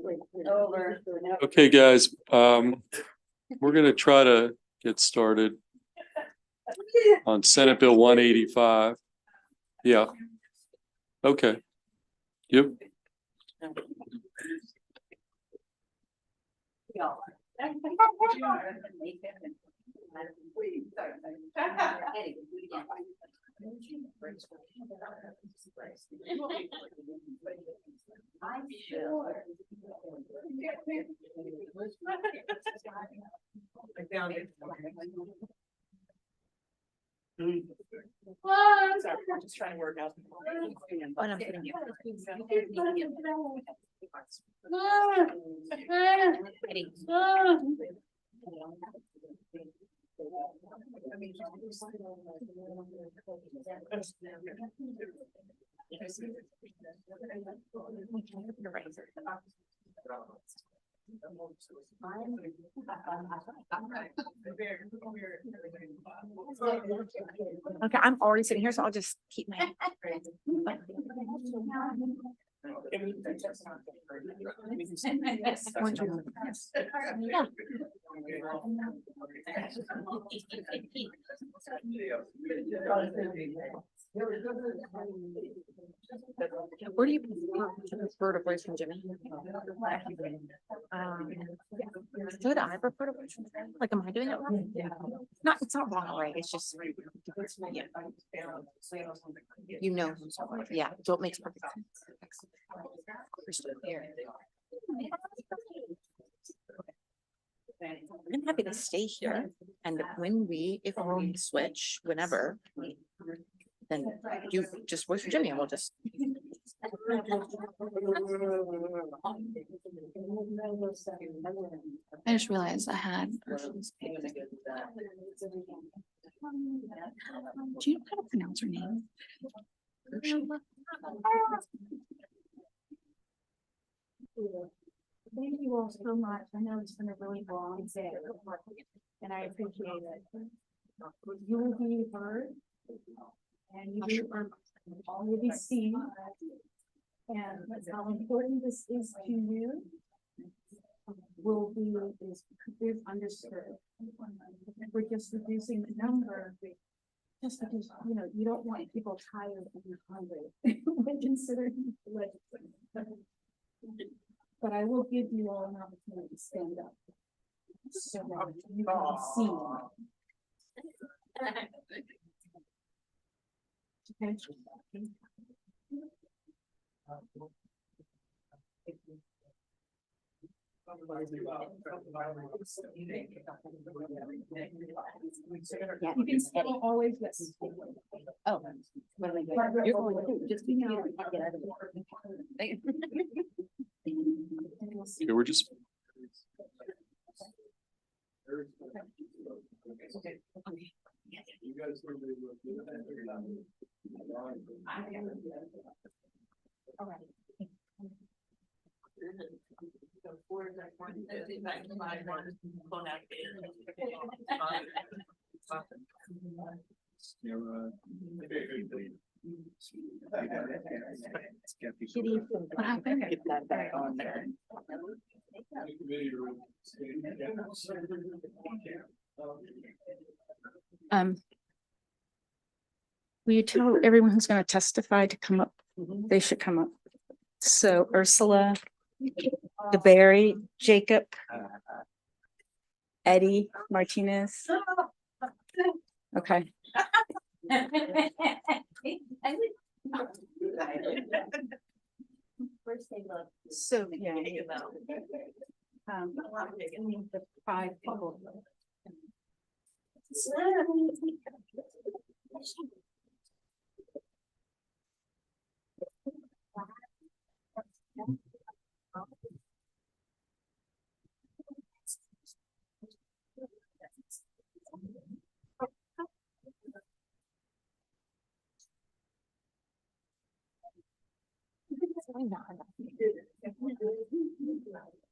Over. Okay, guys, we're gonna try to get started on Senate Bill 185. Yeah. Okay. Yep. Sorry, I'm just trying to work out. Okay, I'm already sitting here, so I'll just keep my. Yeah. Where do you prefer to voice from Jimmy? Should I prefer to voice from Jimmy? Like, am I doing it wrong? Not, it's not wrong, right? It's just, yeah. You know, yeah, so it makes perfect sense. I'm happy to stay here, and when if we switch, whenever, then you just voice for Jimmy and we'll just. I just realized I had. Do you know how to pronounce her name? Thank you all so much. I know it's been a really long day, and I appreciate it. You will be heard, and you will be seen, and how important this is to you is understood. We're just reducing the number, just because, you know, you don't want people tired and hungry when considering legislation. But I will give you all an opportunity to stand up so that you can be seen. Okay. Yeah, you can still always listen. Oh, what am I doing? You're going to just be here. Get out of here. Okay, we're just. All right. What happened? Get that back on there. Will you tell everyone who's going to testify to come up? They should come up. So Ursula, DeBerry, Jacob, Eddie Martinez. Okay. So, yeah. The 5 people.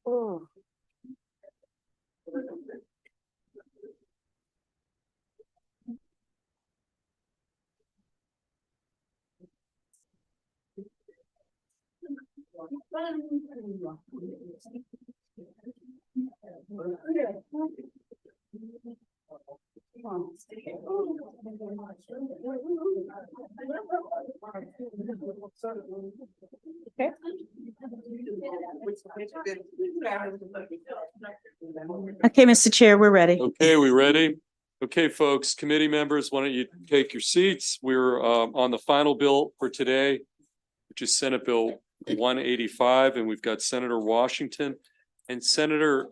Oh. Okay, Mr. Chair, we're ready. Okay, we ready? Okay, folks, committee members, why don't you take your seats? We're on the final bill for today, which is Senate Bill 185, and we've got Senator Washington. And Senator,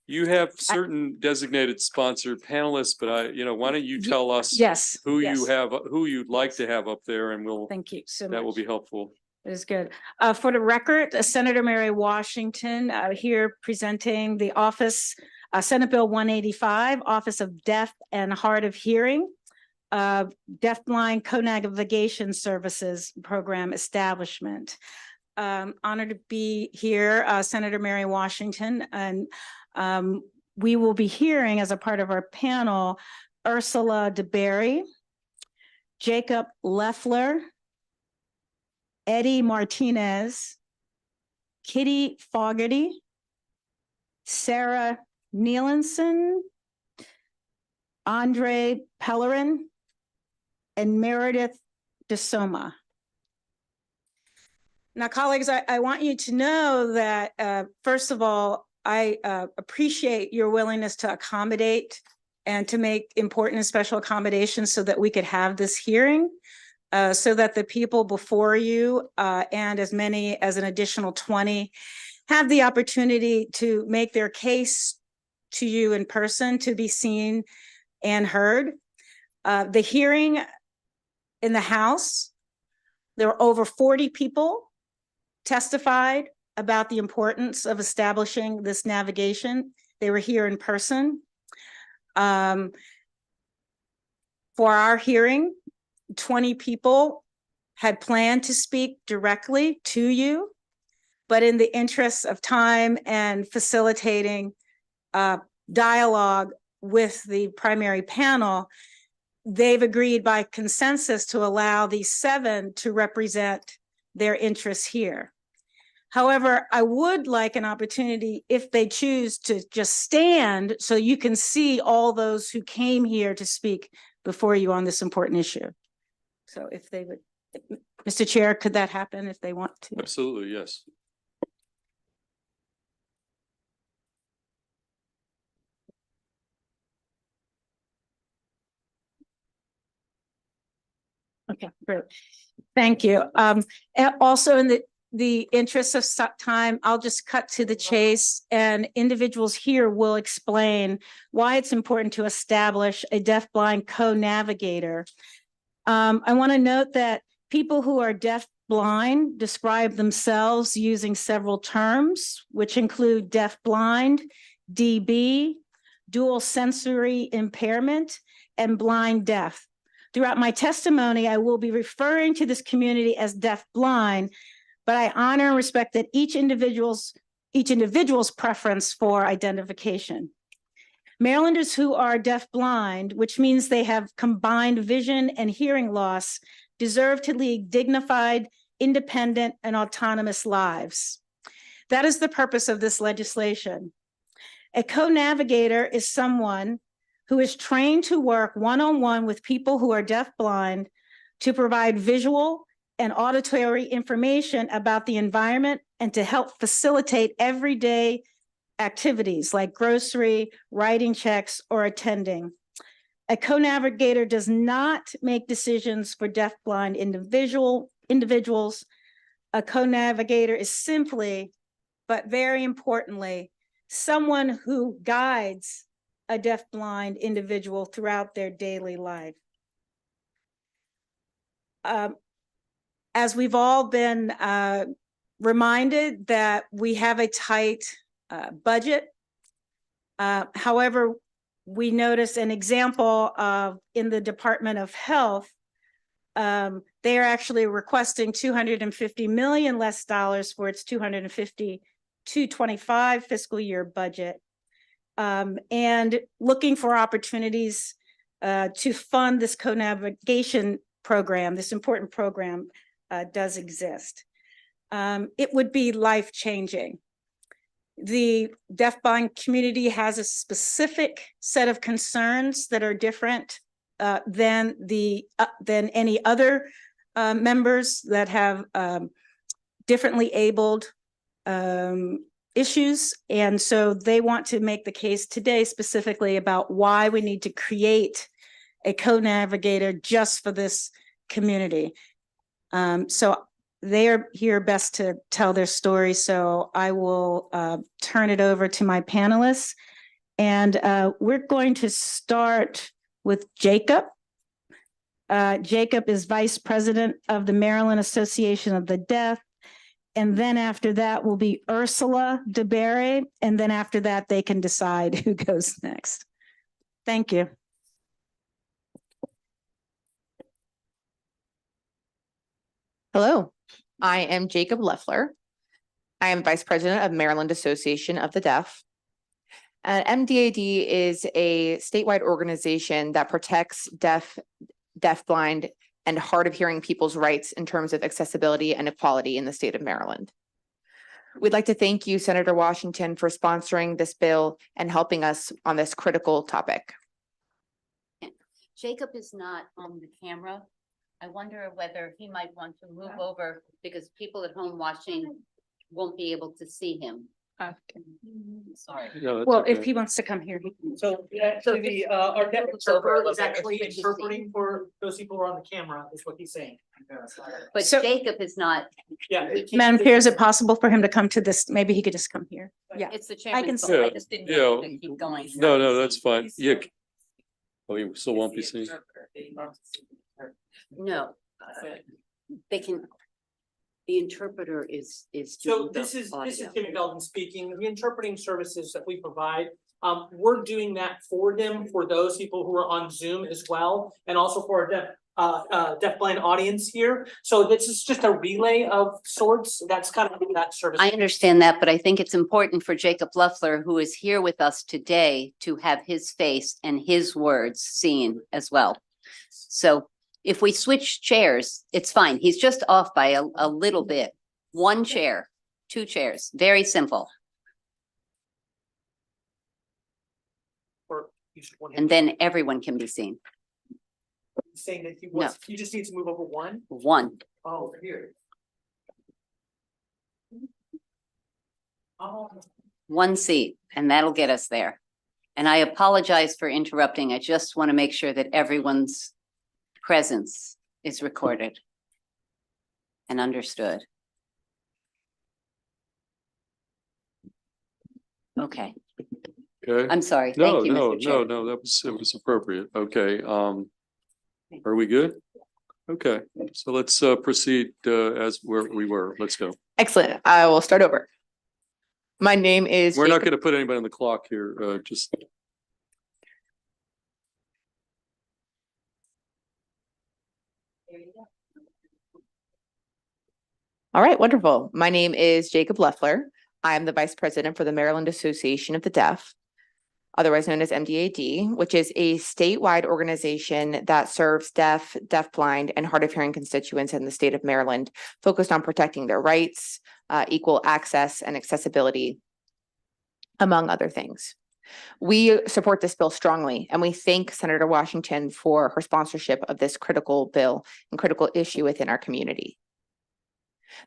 you have certain designated sponsored panelists, but why don't you tell us Yes. who yes. you have, who you'd like to have up there, and Thank you so much. that will be helpful. It is good. For the record, Senator Mary Washington here presenting the office, Senate Bill 185, Office of Deaf and Hard of Hearing, Deafblind Co-Navigation Services Program Establishment. Honored to be here, Senator Mary Washington, and we will be hearing as a part of our panel, Ursula DeBerry, Jacob Leffler, Eddie Martinez, Kitty Fogarty, Sarah Nielenson, Andre Pellerin, and Meredith DeSoma. Now, colleagues, I want you to know that, first of all, I appreciate your willingness to accommodate and to make important and special accommodations so that we could have this hearing. So that the people before you and as many as an additional 20 have the opportunity to make their case to you in person, to be seen and heard. The hearing in the House, there were over 40 people testified about the importance of establishing this navigation. They were here in person. For our hearing, 20 people had planned to speak directly to you, but in the interest of time and facilitating dialogue with the primary panel, they've agreed by consensus to allow these 7 to represent their interests here. However, I would like an opportunity, if they choose, to just stand so you can see all those who came here to speak before you on this important issue. So if they would, Mr. Chair, could that happen if they want to? Absolutely, yes. Okay, great. Thank you. And also in the interest of time, I'll just cut to the chase, and individuals here will explain why it's important to establish a deafblind co-navigator. I want to note that people who are deaf-blind describe themselves using several terms, which include deaf-blind, DB, dual sensory impairment, and blind deaf. Throughout my testimony, I will be referring to this community as deaf-blind, but I honor and respect that each individual's preference for identification. Marylanders who are deaf-blind, which means they have combined vision and hearing loss, deserve to lead dignified, independent, and autonomous lives. That is the purpose of this legislation. A co-navigator is someone who is trained to work one-on-one with people who are deaf-blind to provide visual and auditory information about the environment and to help facilitate everyday activities like grocery, writing checks, or attending. A co-navigator does not make decisions for deaf-blind individuals. A co-navigator is simply, but very importantly, someone who guides a deaf-blind individual throughout their daily life. As we've all been reminded that we have a tight budget. However, we notice an example of in the Department of Health, they are actually requesting $250 million less dollars for its 225 fiscal year budget, and looking for opportunities to fund this co-navigation program. This important program does exist. It would be life-changing the deafblind community has a specific set of concerns that are different than than any other members that have differently abled issues. And so they want to make the case today specifically about why we need to create a co-navigator just for this community. So they are here best to tell their story. So I will turn it over to my panelists. And we're going to start with Jacob. Jacob is Vice President of the Maryland Association of the Deaf. And then after that will be Ursula DeBerry. And then after that, they can decide who goes next. Thank you. Hello, I am Jacob Leffler. I am Vice President of Maryland Association of the Deaf. MDAD is a statewide organization that protects deaf, blind, and hard of hearing people's rights in terms of accessibility and equality in the state of Maryland. We'd like to thank you, Senator Washington, for sponsoring this bill and helping us on this critical topic. Jacob is not on the camera. I wonder whether he might want to move over because people at home watching won't be able to see him. Sorry. No, that's Well, okay. if he wants to come here, he can. So actually, the our deaf interpreter was over. actually interpreting for those people who are on the camera, is what he's saying. But So- Jacob is not, Yeah. Madam Chair, is it possible for him to come to this? Maybe he could just come here. Yeah. it's the can chairman's see. fault. I Yeah, just didn't yeah. know to keep going. No, that's fine. Yeah. Oh, you still won't be seen. No, they can, the interpreter is. So doing the this is audio. Jimmy Belden speaking. The interpreting services that we provide, we're doing that for them, for those people who are on Zoom as well, and also for our deafblind audience here. So this is just a relay of sorts. That's kind of that service. I understand that, but I think it's important for Jacob Leffler, who is here with us today, to have his face and his words seen as well. So if we switch chairs, it's fine. He's just off by a little bit. One chair, two chairs, very simple. Or you just want him And then everyone can be seen. saying that he wants, he just needs to move over one. One. Oh, over here. Oh. One seat, and that'll get us there. And I apologize for interrupting. I just want to make sure that everyone's presence is recorded and understood. Okay, Okay. I'm sorry. No, Thank you, no, Mr. Chair. no, it was appropriate. Okay, are we good? Okay, so let's proceed as where we were. Let's go. Excellent. I will start over. My name is We're not Jacob. gonna put anybody on the clock here, just. All right, wonderful. My name is Jacob Leffler. I am the Vice President for the Maryland Association of the Deaf, otherwise known as MDAD, which is a statewide organization that serves deaf, blind, and hard of hearing constituents in the state of Maryland, focused on protecting their rights, equal access, and accessibility, among other things. We support this bill strongly, and we thank Senator Washington for her sponsorship of this critical bill and critical issue within our community.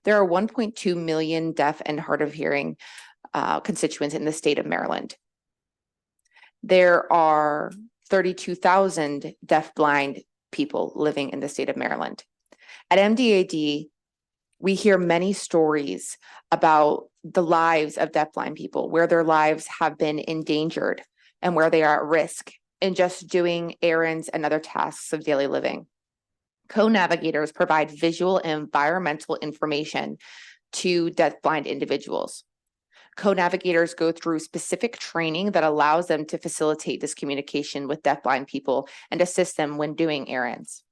There are 1.2 million deaf and hard of hearing constituents in the state of Maryland. There are 32,000 deaf blind people living in the state of Maryland. At MDAD, we hear many stories about the lives of deaf blind people, where their lives have been endangered and where they are at risk in just doing errands and other tasks of daily living. Co-navigators provide visual and environmental information to deafblind individuals. Co-navigators go through specific training that allows them to facilitate this communication with deafblind people and assist them when doing errands.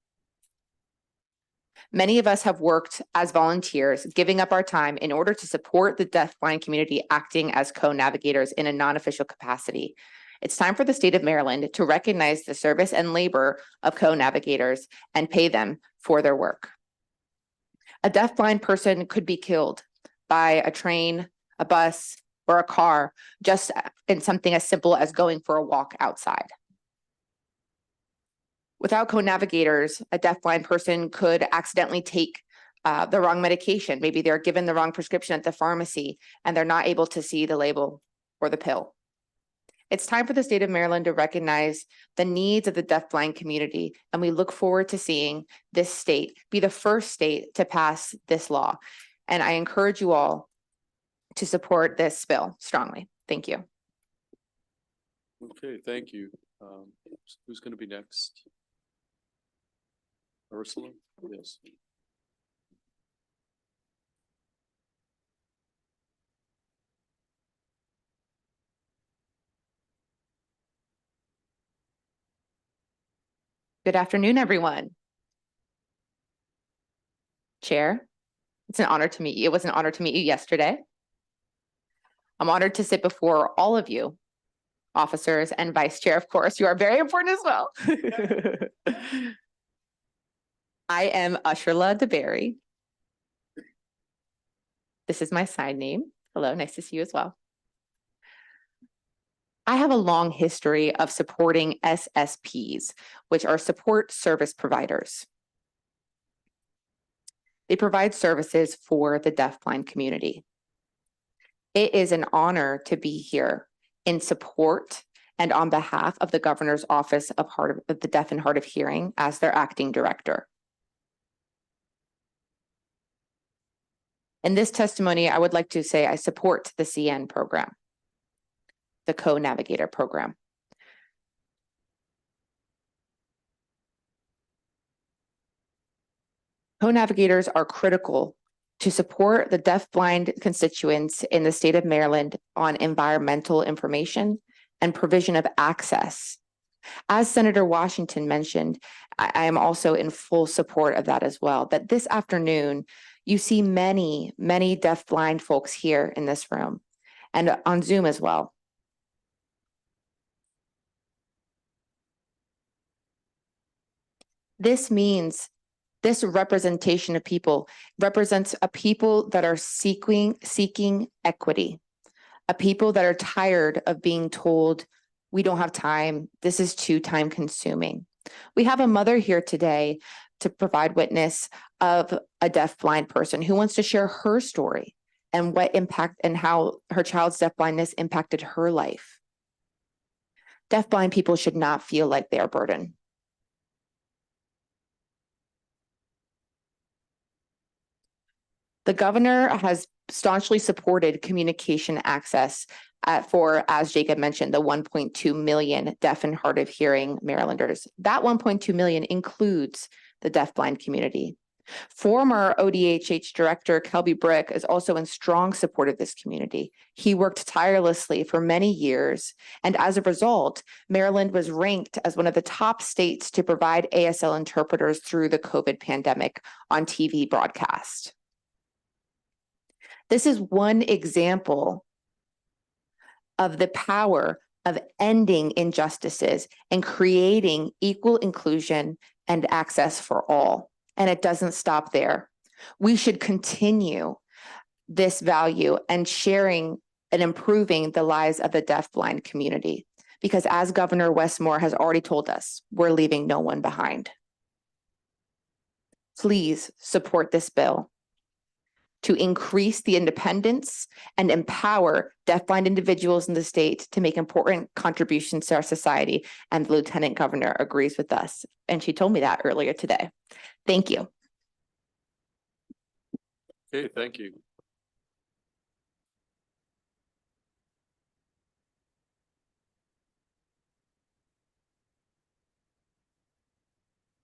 Many of us have worked as volunteers, giving up our time in order to support the deafblind community acting as co-navigators in a non-official capacity. It's time for the state of Maryland to recognize the service and labor of co-navigators and pay them for their work. A deafblind person could be killed by a train, a bus, or a car, just in something as simple as going for a walk outside. Without co-navigators, a deafblind person could accidentally take the wrong medication. Maybe they're given the wrong prescription at the pharmacy and they're not able to see the label or the pill. It's time for the state of Maryland to recognize the needs of the deafblind community, and we look forward to seeing this state be the first state to pass this law. And I encourage you all to support this bill strongly. Thank you. Okay, thank you. Who's going to be next? Ursula? Yes. Good afternoon, everyone. Chair, it's an honor to meet you. It was an honor to meet you yesterday. I'm honored to sit before all of you, officers and vice chair, of course. You are very important as well. I am Ursula DeBerry. This is my sign name. Hello, nice to see you as well. I have a long history of supporting SSPs, which are support service providers. They provide services for the deafblind community. It is an honor to be here in support and on behalf of the Governor's Office of the Deaf and Hard of Hearing as their acting director. In this testimony, I would like to say I support the CN program, the Co-Navigator program. Co-navigators are critical to support the deafblind constituents in the state of Maryland on environmental information and provision of access. As Senator Washington mentioned, I am also in full support of that as well, that this afternoon, you see many, many deafblind folks here in this room and on Zoom as well. This means this representation of people represents a people that are seeking equity, a people that are tired of being told, we don't have time, this is too time consuming. We have a mother here today to provide witness of a deafblind person who wants to share her story and what impact and how her child's deafblindness impacted her life. Deafblind people should not feel like they are a burden. The governor has staunchly supported communication access for, as Jacob mentioned, the 1.2 million deaf and hard of hearing Marylanders. That 1.2 million includes the deafblind community. Former ODHH Director Kelby Brick is also in strong support of this community. He worked tirelessly for many years, and as a result, Maryland was ranked as one of the top states to provide ASL interpreters through the COVID pandemic on TV broadcast. This is one example of the power of ending injustices and creating equal inclusion and access for all. And it doesn't stop there. We should continue this value and sharing and improving the lives of the deafblind community. Because as Governor Westmore has already told us, we're leaving no one behind. Please support this bill to increase the independence and empower deafblind individuals in the state to make important contributions to our society. And the Lieutenant Governor agrees with us. And she told me that earlier today. Thank you. Okay, thank you.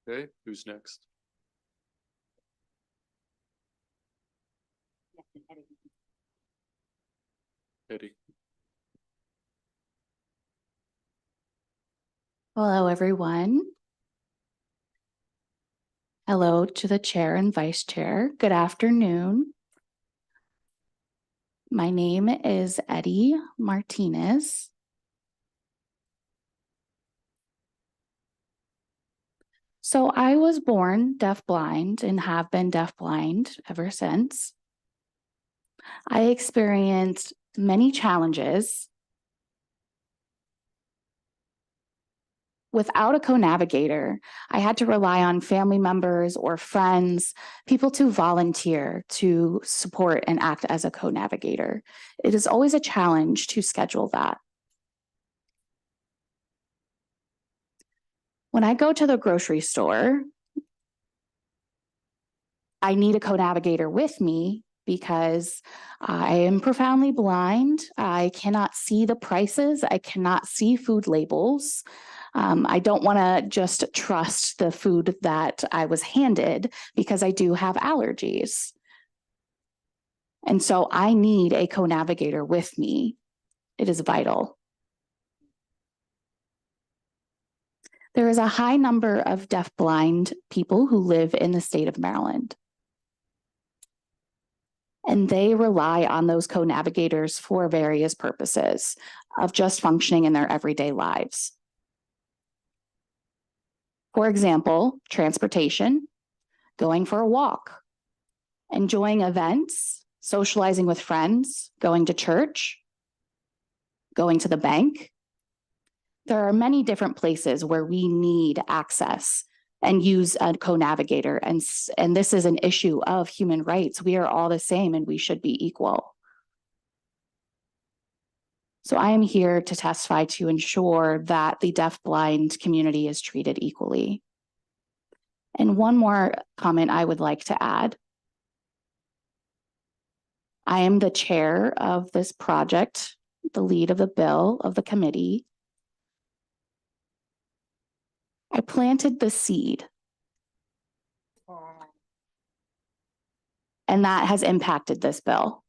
Okay, who's next? Eddie. Hello, everyone. Hello to the chair and vice chair. Good afternoon. My name is Eddie Martinez. So I was born deafblind and have been deafblind ever since. I experienced many challenges. Without a co-navigator, I had to rely on family members or friends, people to volunteer to support and act as a co-navigator. It is always a challenge to schedule that. When I go to the grocery store, I need a co-navigator with me because I am profoundly blind. I cannot see the prices. I cannot see food labels. I don't want to just trust the food that I was handed because I do have allergies. And so I need a co-navigator with me. It is vital. There is a high number of deaf-blind people who live in the state of Maryland. And they rely on those co-navigators for various purposes of just functioning in their everyday lives. For example, transportation, going for a walk, enjoying events, socializing with friends, going to church, going to the bank. There are many different places where we need access and use a co-navigator. And this is an issue of human rights. We are all the same and we should be equal. So I am here to testify to ensure that the deaf-blind community is treated equally. And one more comment I would like to add. I am the chair of this project, the lead of the bill of the committee. I planted the seed. And that has impacted this bill.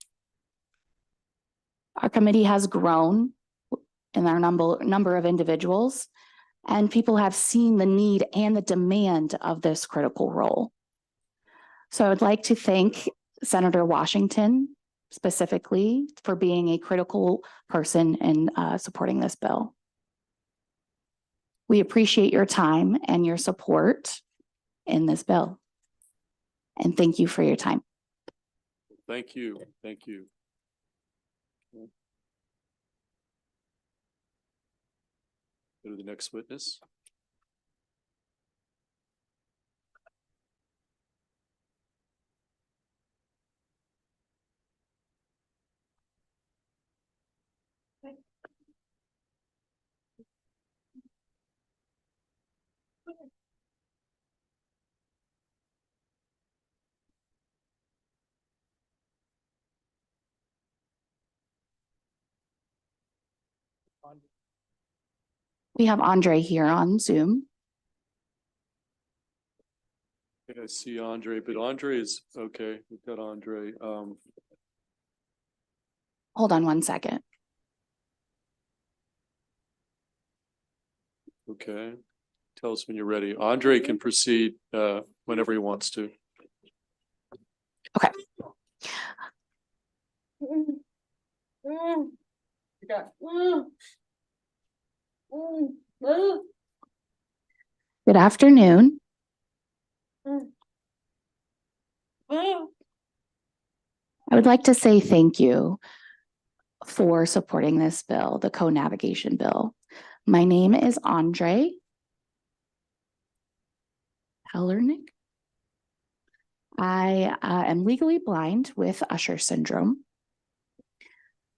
Our committee has grown in our number of individuals, and people have seen the need and the demand of this critical role. So I would like to thank Senator Washington specifically for being a critical person in supporting this bill. We appreciate your time and your support in this bill. And thank you for your time. Thank you. Thank you. Go to the next witness. We have Andre here on Zoom. I see Andre, but Andre is okay. We've got Andre. Hold on one second. Okay. Tell us when you're ready. Andre can proceed whenever he wants to. Okay. Good afternoon. I would like to say thank you for supporting this bill, the co-navigation bill. My name is Andre Hellernick. I am legally blind with Usher syndrome.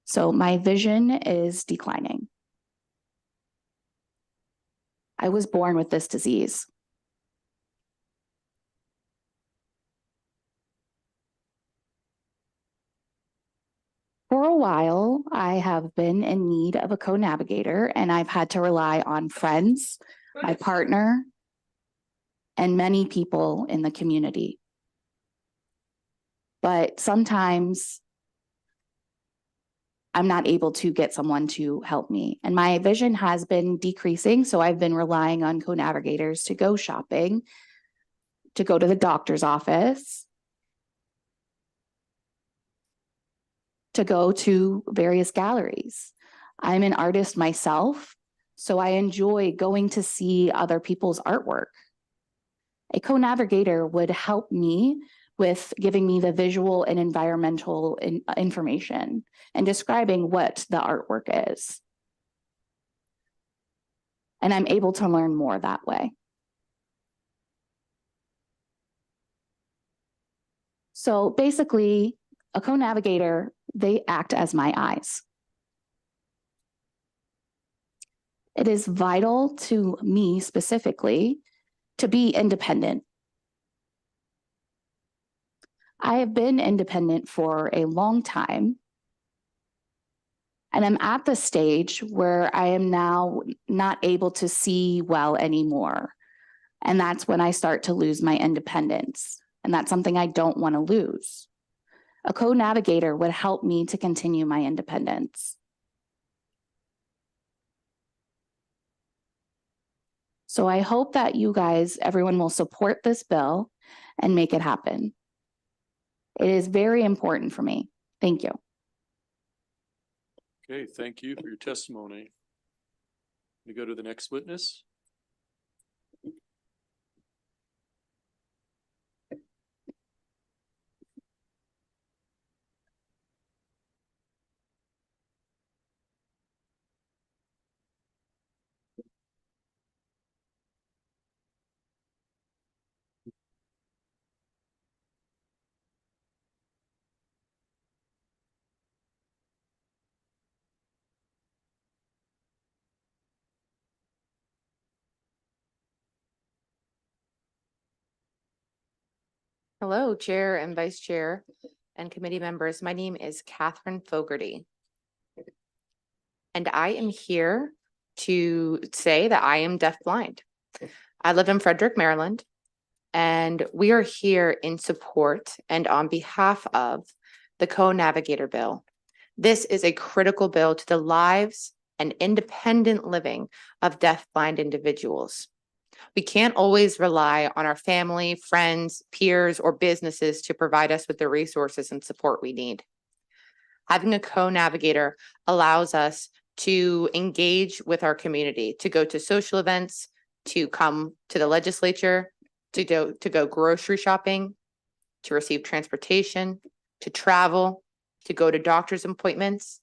So my vision is declining. I was born with this disease. For a while, I have been in need of a co-navigator, and I've had to rely on friends, my partner, and many people in the community. But sometimes I'm not able to get someone to help me. And my vision has been decreasing, so I've been relying on co-navigators to go shopping, to go to the doctor's office, to go to various galleries. I'm an artist myself, so I enjoy going to see other people's artwork. A co-navigator would help me with giving me the visual and environmental information and describing what the artwork is. And I'm able to learn more that way. So basically, a co-navigator, they act as my eyes. It is vital to me specifically to be independent. I have been independent for a long time, and I'm at the stage where I am now not able to see well anymore. And that's when I start to lose my independence. And that's something I don't want to lose. A co-navigator would help me to continue my independence. So I hope that you guys, everyone will support this bill and make it happen. It is very important for me. Thank you. Okay, thank you for your testimony. We go to the next witness. Hello, Chair and Vice Chair and committee members. My name is Catherine Fogarty. And I am here to say that I am deafblind. I live in Frederick, Maryland, and we are here in support and on behalf of the Co-Navigator Bill. This is a critical bill to the lives and independent living of deafblind individuals. We can't always rely on our family, friends, peers, or businesses to provide us with the resources and support we need. Having a co-navigator allows us to engage with our community, to go to social events, to come to the legislature, to go grocery shopping, to receive transportation, to travel, to go to doctor's appointments.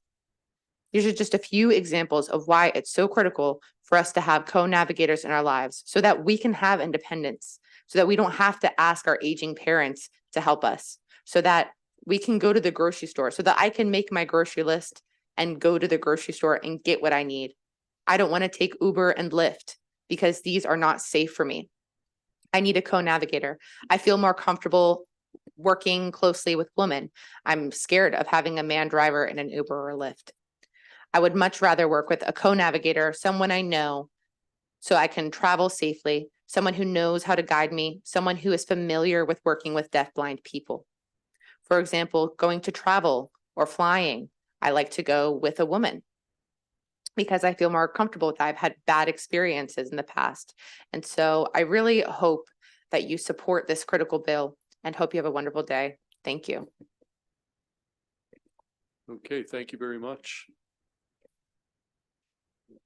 These are just a few examples of why it's so critical for us to have co-navigators in our lives so that we can have independence, so that we don't have to ask our aging parents to help us, so that we can go to the grocery store, so that I can make my grocery list and go to the grocery store and get what I need. I don't want to take Uber and Lyft because these are not safe for me. I need a co-navigator. I feel more comfortable working closely with women. I'm scared of having a man driver in an Uber or a Lyft. I would much rather work with a co-navigator, someone I know, so I can travel safely, someone who knows how to guide me, someone who is familiar with working with deafblind people. For example, going to travel or flying, I like to go with a woman because I feel more comfortable with that. I've had bad experiences in the past. And so I really hope that you support this critical bill and hope you have a wonderful day. Thank you. Okay, thank you very much.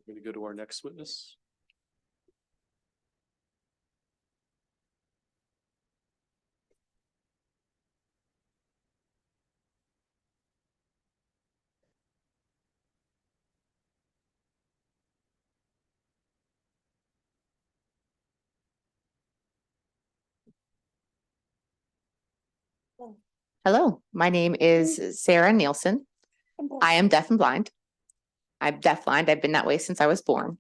We're going to go to our next witness. Hello, my name is Sarah Nielsen. I am deaf and blind. I'm deafblind. I've been that way since I was born.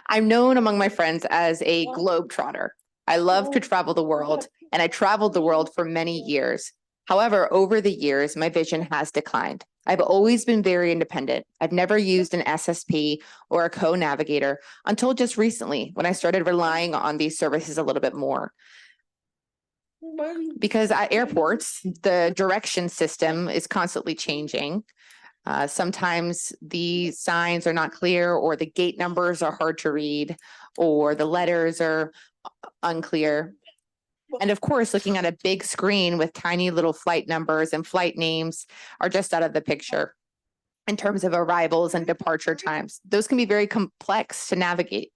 I'm known among my friends as a globetrotter. I love to travel the world, and I traveled the world for many years. However, over the years, my vision has declined. I've always been very independent. I've never used an SSP or a co-navigator until just recently when I started relying on these services a little bit more. Because at airports, the direction system is constantly changing. Sometimes the signs are not clear, or the gate numbers are hard to read, or the letters are unclear. And of course, looking at a big screen with tiny little flight numbers and flight names are just out of the picture in terms of arrivals and departure times. Those can be very complex to navigate.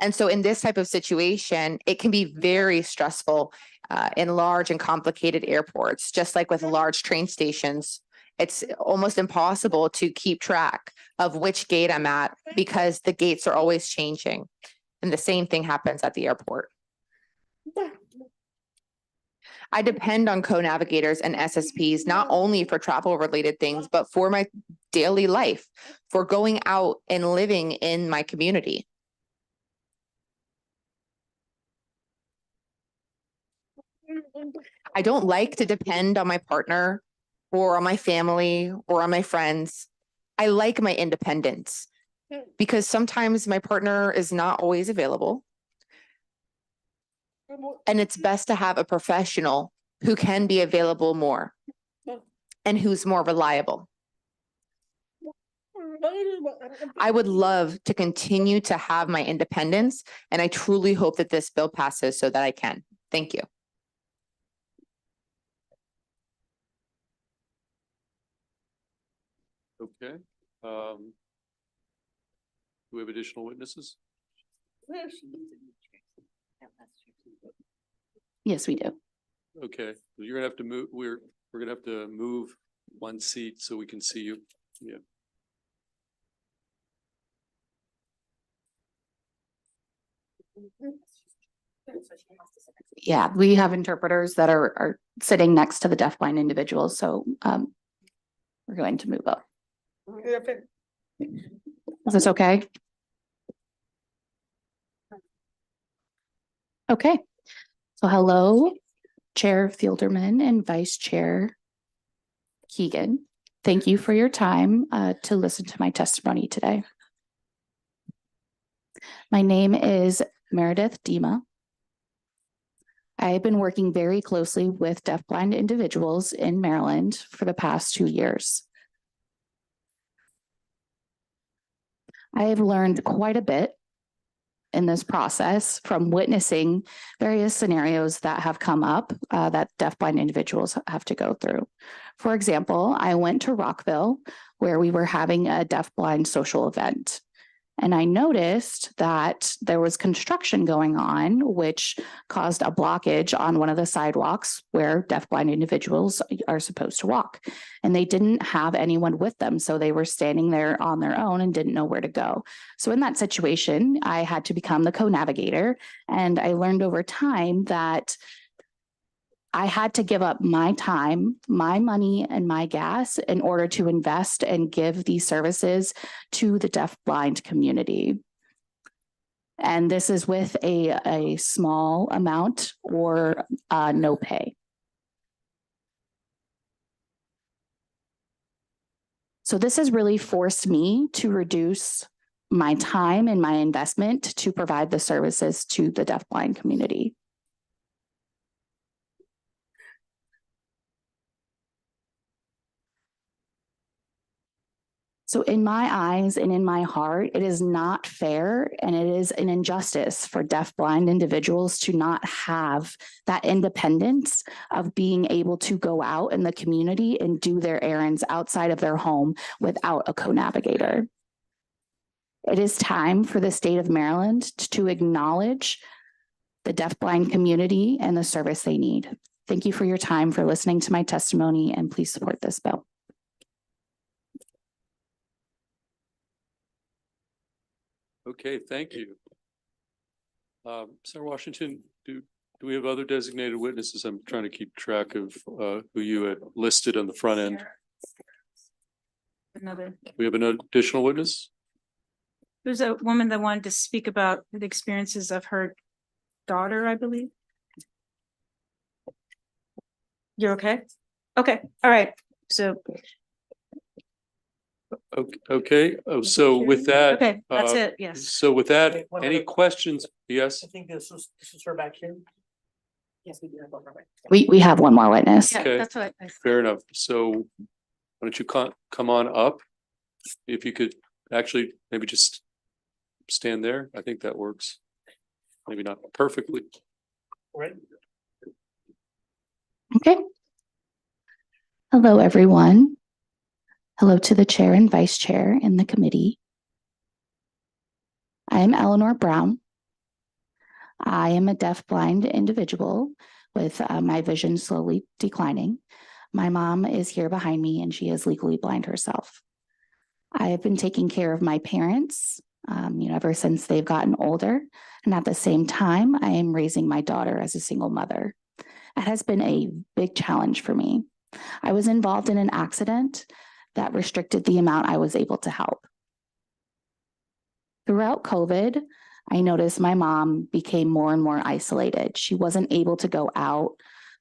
And so in this type of situation, it can be very stressful in large and complicated airports, just like with large train stations. It's almost impossible to keep track of which gate I'm at because the gates are always changing. And the same thing happens at the airport. I depend on co-navigators and SSPs, not only for travel related things, but for my daily life, for going out and living in my community. I don't like to depend on my partner or on my family or on my friends. I like my independence because sometimes my partner is not always available. And it's best to have a professional who can be available more and who's more reliable. I would love to continue to have my independence, and I truly hope that this bill passes so that I can. Thank you. Okay. Do we have additional witnesses? Yes, we do. Okay, you're gonna have to move, we're gonna have to move one seat so we can see you. Yeah. Yeah, we have interpreters that are sitting next to the deafblind individuals, so we're going to move up. Is this okay? Okay, so hello, Chair Fielderman and Vice Chair Keegan. Thank you for your time to listen to my testimony today. My name is Meredith Dima. I have been working very closely with deafblind individuals in Maryland for the past 2 years. I have learned quite a bit in this process from witnessing various scenarios that have come up that deafblind individuals have to go through. For example, I went to Rockville where we were having a deafblind social event. And I noticed that there was construction going on, which caused a blockage on one of the sidewalks where deafblind individuals are supposed to walk. And they didn't have anyone with them. So they were standing there on their own and didn't know where to go. So in that situation, I had to become the co-navigator. And I learned over time that I had to give up my time, my money, and my gas in order to invest and give these services to the deafblind community. And this is with a small amount or no pay. So this has really forced me to reduce my time and my investment to provide the services to the deafblind community. So in my eyes and in my heart, it is not fair and it is an injustice for deafblind individuals to not have that independence of being able to go out in the community and do their errands outside of their home without a co-navigator. It is time for the state of Maryland to acknowledge the deafblind community and the service they need. Thank you for your time, for listening to my testimony, and please support this bill. Okay, thank you. Senator Washington, do we have other designated witnesses? I'm trying to keep track of who you had listed on the front end. We have an additional witness? There's a woman that wanted to speak about the experiences of her daughter, I believe. You're okay? Okay, all right, so. Okay, so with that. Okay, that's it, yes. So with that, Okay, one any other- questions? Yes, I think this is her back here. Yes, we do have one right. We have one more witness. Yeah, okay. that's what I. fair enough. So why don't you come on up? If you could actually maybe just stand there. I think that works. Maybe not perfectly. Right. Okay. Hello, everyone. Hello to the chair and vice chair in the committee. I am Eleanor Brown. I am a deaf-blind individual with my vision slowly declining. My mom is here behind me and she is legally blind herself. I have been taking care of my parents, ever since they've gotten older. And at the same time, I am raising my daughter as a single mother. It has been a big challenge for me. I was involved in an accident that restricted the amount I was able to help. Throughout COVID, I noticed my mom became more and more isolated. She wasn't able to go out.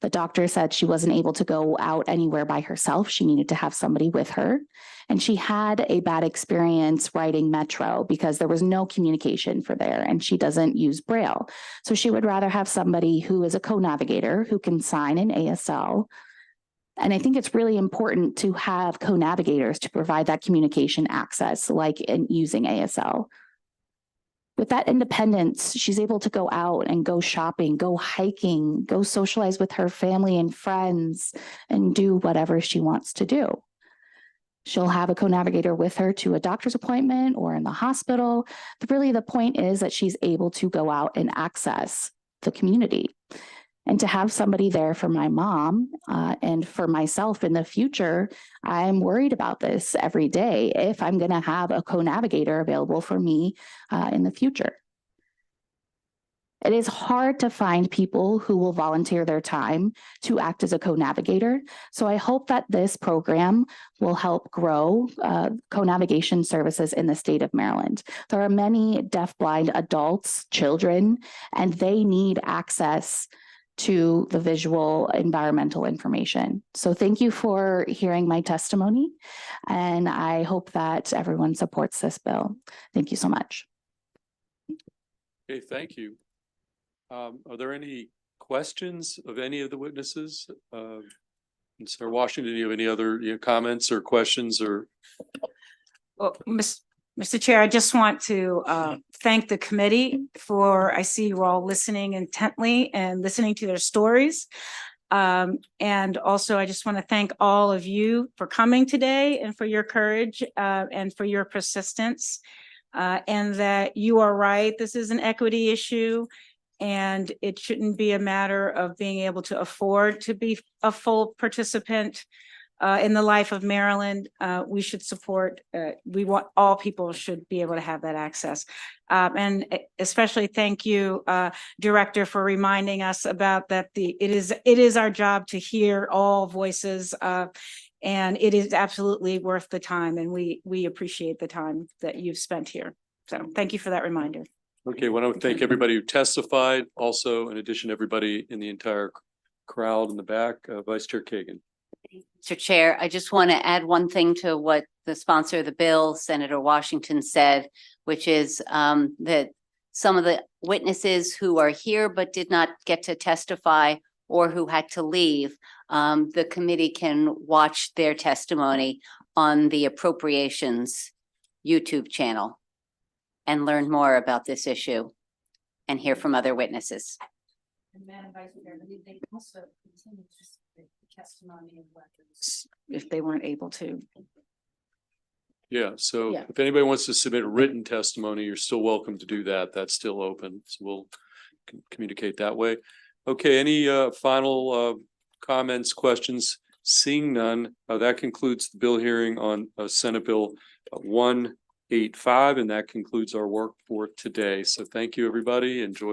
The doctor said she wasn't able to go out anywhere by herself. She needed to have somebody with her. And she had a bad experience riding Metro because there was no communication for there and she doesn't use Braille. So she would rather have somebody who is a co-navigator who can sign in ASL. And I think it's really important to have co-navigators to provide that communication access, like in using ASL. With that independence, she's able to go out and go shopping, go hiking, go socialize with her family and friends, and do whatever she wants to do. She'll have a co-navigator with her to a doctor's appointment or in the hospital. But really, the point is that she's able to go out and access the community. And to have somebody there for my mom and for myself in the future, I'm worried about this every day if I'm going to have a co-navigator available for me in the future. It is hard to find people who will volunteer their time to act as a co-navigator. So I hope that this program will help grow co-navigation services in the state of Maryland. There are many deaf-blind adults, children, and they need access to the visual environmental information. So thank you for hearing my testimony, and I hope that everyone supports this bill. Thank you so much. Okay, thank you. Are there any questions of any of the witnesses? Mr. Washington, do you have any other comments or questions or? Well, Mr. Chair, I just want to thank the committee for, I see you all listening intently and listening to their stories. And also, I just want to thank all of you for coming today and for your courage and for your persistence. And that you are right, this is an equity issue. And it shouldn't be a matter of being able to afford to be a full participant in the life of Maryland. We should support, we want all people should be able to have that access. And especially thank you, Director, for reminding us about that it is our job to hear all voices, and it is absolutely worth the time. And we appreciate the time that you've spent here. So thank you for that reminder. Okay, well, I want to thank everybody who testified. Also, in addition, everybody in the entire crowd in the back, Vice Chair Kagan. Mr. Chair, I just want to add one thing to what the sponsor of the bill, Senator Washington, said, which is that some of the witnesses who are here but did not get to testify or who had to leave, the committee can watch their testimony on the Appropriations YouTube channel and learn more about this issue and hear from other witnesses. And Madam Vice Chair, they also continue to submit testimony and records If they weren't able to. Yeah, so Yeah. if anybody wants to submit a written testimony, you're still welcome to do that. That's still open. So we'll communicate that way. Okay, any final comments, questions? Seeing none, that concludes the bill hearing on Senate Bill 185, and that concludes our work for today. So thank you, everybody. Enjoy